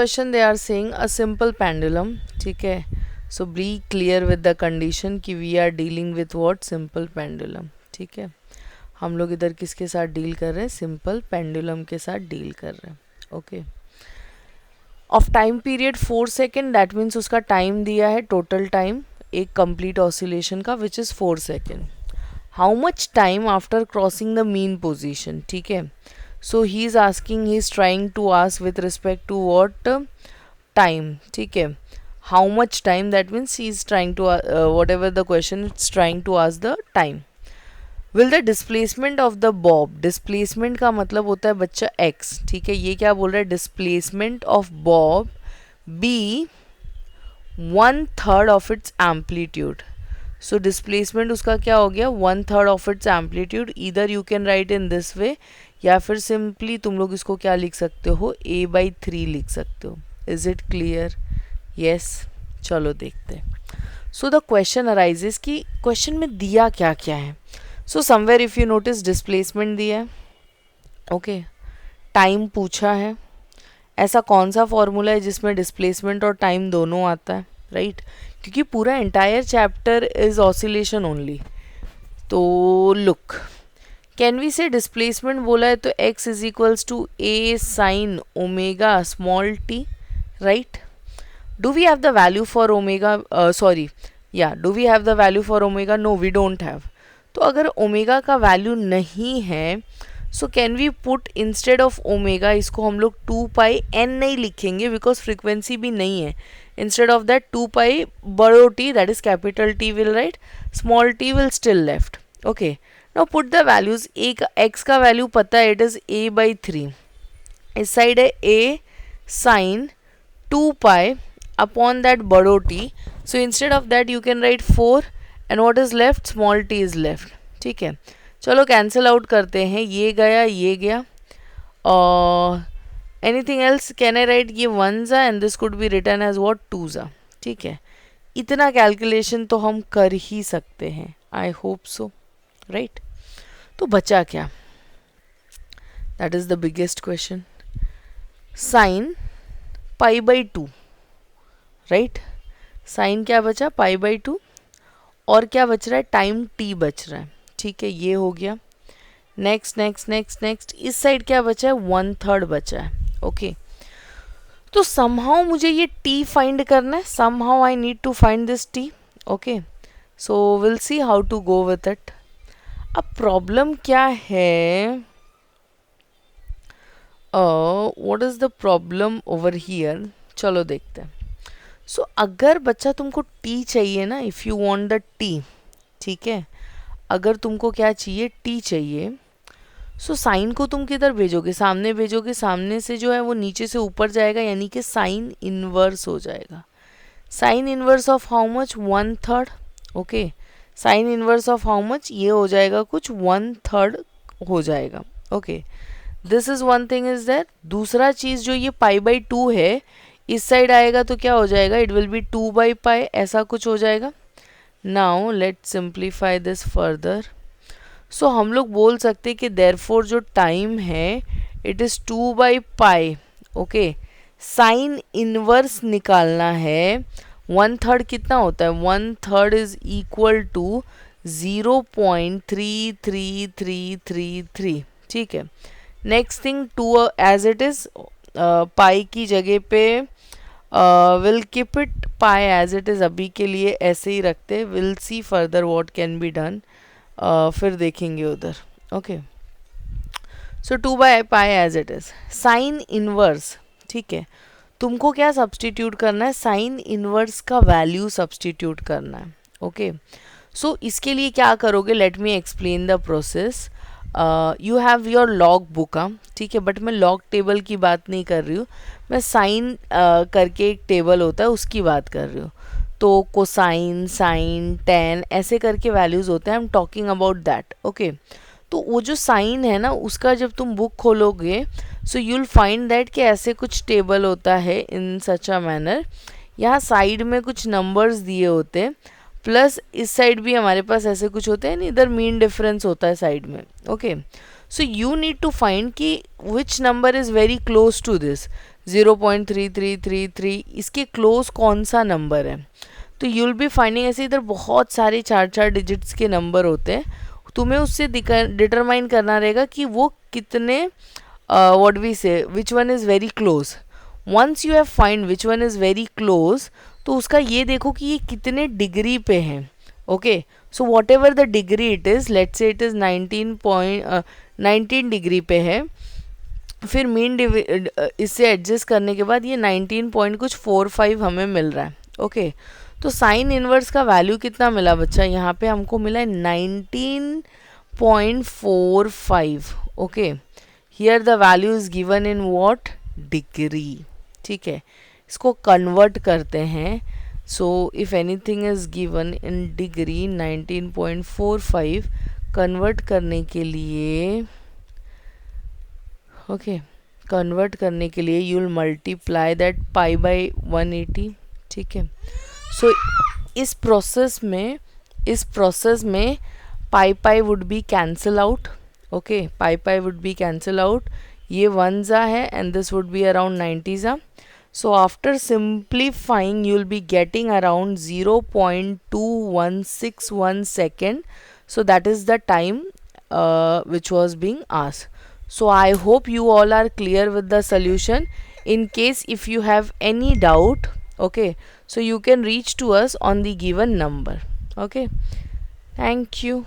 Question they are saying a simple pendulum, ठीक है. So be clear with the condition कि we are dealing with what, simple pendulum, ठीक है. हम लोग इधर किसके साथ डील कर रहे हैं, सिंपल पेंडुलम के साथ डील कर रहे हैं. Okay. Of time period 4 second, that means उसका टाइम दिया है टोटल टाइम एक कंप्लीट ऑसिलेशन का which is 4 second. How much time after crossing the mean position, ठीक है. So he is asking, he is trying to ask with respect to what time, ठीक है. How much time, that means he is trying to whatever the question is trying to ask the time. Will the displacement of the Bob, displacement का मतलब होता है बच्चा x, ठीक है. ये क्या बोल रहा है, displacement of bob be 1/3 of its amplitude. So displacement उसका क्या हो गया, 1/3 ऑफ इट्स एम्पलीट्यूड. इधर you can write in this way, या फिर सिंपली तुम लोग इसको क्या लिख सकते हो, a/3 लिख सकते हो. Is it clear? यस. चलो देखते हैं. सो द क्वेश्चन अराइजेस कि क्वेश्चन में दिया क्या क्या है. So somewhere if you notice displacement दिया है, ओके. टाइम पूछा है. ऐसा कौन सा फॉर्मूला है जिसमें डिस्प्लेसमेंट और टाइम दोनों आता है, राइट? क्योंकि पूरा entire chapter is oscillation only. तो look, can we say displacement बोला है तो x is equals to a sine omega small t, right? Do we have the value for omega, sorry, या do we have the value for omega? No, we don't have. तो अगर omega का value नहीं है, so can we put instead of omega, इसको हम लोग 2πn नहीं लिखेंगे बिकॉज फ्रीक्वेंसी भी नहीं है. इंस्टेड ऑफ दैट 2π बड़ो t, that is capital T will write, small t will still left. Okay. Now put the values. x का वैल्यू पता है, इट इज a/3. इस साइड है a साइन 2π अपॉन दैट बड़ो t. So instead of that you can right 4 and what is left, small t is left, ठीक है. चलो cancel out करते हैं, ये गया ये गया. Anything else can I write, ये 1s and this could be written as what, 2s, ठीक है. इतना कैलकुलेशन तो हम कर ही सकते हैं, आई होप सो, राइट? तो बचा क्या, that is the biggest question. Sine π/2, right? Sine क्या बचा, π/2. और क्या बच रहा है, टाइम t बच रहा है, ठीक है. ये हो गया. नेक्स्ट नेक्स्ट नेक्स्ट नेक्स्ट, इस साइड क्या बचा है, 1/3 बचा है, ओके. तो समहाउ मुझे ये t फाइंड करना है, somehow I need to find this t, okay. So will see how to go with it. अब प्रॉब्लम क्या है, what is the problem over here, चलो देखते हैं. सो अगर बच्चा तुमको t चाहिए ना, if you want the t, ठीक है, अगर तुमको क्या चाहिए, t चाहिए, सो साइन को तुम किधर भेजोगे, सामने भेजोगे. सामने से जो है वो नीचे से ऊपर जाएगा, यानी कि साइन इनवर्स हो जाएगा. Sine inverse of how much, 1/3, okay. Sine inverse of how much, ये हो जाएगा कुछ 1/3 हो जाएगा, okay. This is one thing is that. दूसरा चीज़ जो ये π/2 है, इस साइड आएगा तो क्या हो जाएगा, इट विल बी 2/π, ऐसा कुछ हो जाएगा. Now let simplify this further. So हम लोग बोल सकते कि देयरफॉर जो टाइम है it is 2/π, okay. Sine inverse निकालना है, 1/3 कितना होता है, 1/3 इज इक्वल टू 0.3333, ठीक है. Next thing, 2 as it is, pi की जगह पे will keep it pi as it is, अभी के लिए ऐसे ही रखते. Will see further what can be done, फिर देखेंगे उधर, okay. So 2/π as it is. Sine inverse, ठीक है, तुमको क्या सब्सटीट्यूट करना है, साइन इनवर्स का वैल्यू सब्सटीट्यूट करना है, ओके. सो इसके लिए क्या करोगे, let me explain the process. You have your log book, ठीक है, बट मैं लॉग टेबल की बात नहीं कर रही हूँ, मैं साइन करके एक टेबल होता है उसकी बात कर रही हूँ. तो कोसाइन, साइन, टेन ऐसे करके वैल्यूज़ होते हैं, I am talking about that, okay. तो वो जो साइन है ना, उसका जब तुम बुक खोलोगे, so you will find that कि ऐसे कुछ टेबल होता है इन सच अ मैनर. यहाँ साइड में कुछ नंबर्स दिए होते हैं, प्लस इस साइड भी हमारे पास ऐसे कुछ होते हैं, इधर मीन डिफरेंस होता है साइड में, okay. So you need to find कि which number is very close to this. 0.3333 इसके क्लोज कौन सा नंबर है। तो यू विल बी फाइंडिंग, ऐसे इधर बहुत सारे 4 डिजिट्स के नंबर होते हैं, तुम्हें उससे डिटरमाइन करना रहेगा कि वो कितने what we say which one is very close. Once you have find which one is very close, तो उसका ये देखो कि ये कितने डिग्री पे है। Okay, so what ever the degree it is, let's say it is 19 degree पे है, फिर मीन इससे एडजस्ट करने के बाद ये 19 पॉइंट कुछ 45 हमें मिल रहा है। ओके, तो साइन इनवर्स का वैल्यू कितना मिला बच्चा, यहाँ पे हमको मिला है 19.45। Okay, here the value is given in what, degree. ठीक है, इसको कन्वर्ट करते हैं। So if anything is given in degree 19.45, convert करने के लिए कन्वर्ट करने के लिए you will multiply that pi by 180। ठीक है, सो इस प्रोसेस में pi would be cancel out. Okay, pi would be cancel out, ये 1 है and this would be around 90। So after simplifying you will be getting around 0.2161 second. So that is the time which was being asked. So I hope you all are clear with the solution. In case if you have any doubt, okay, so you can reach to us on the given number. Okay, thank you.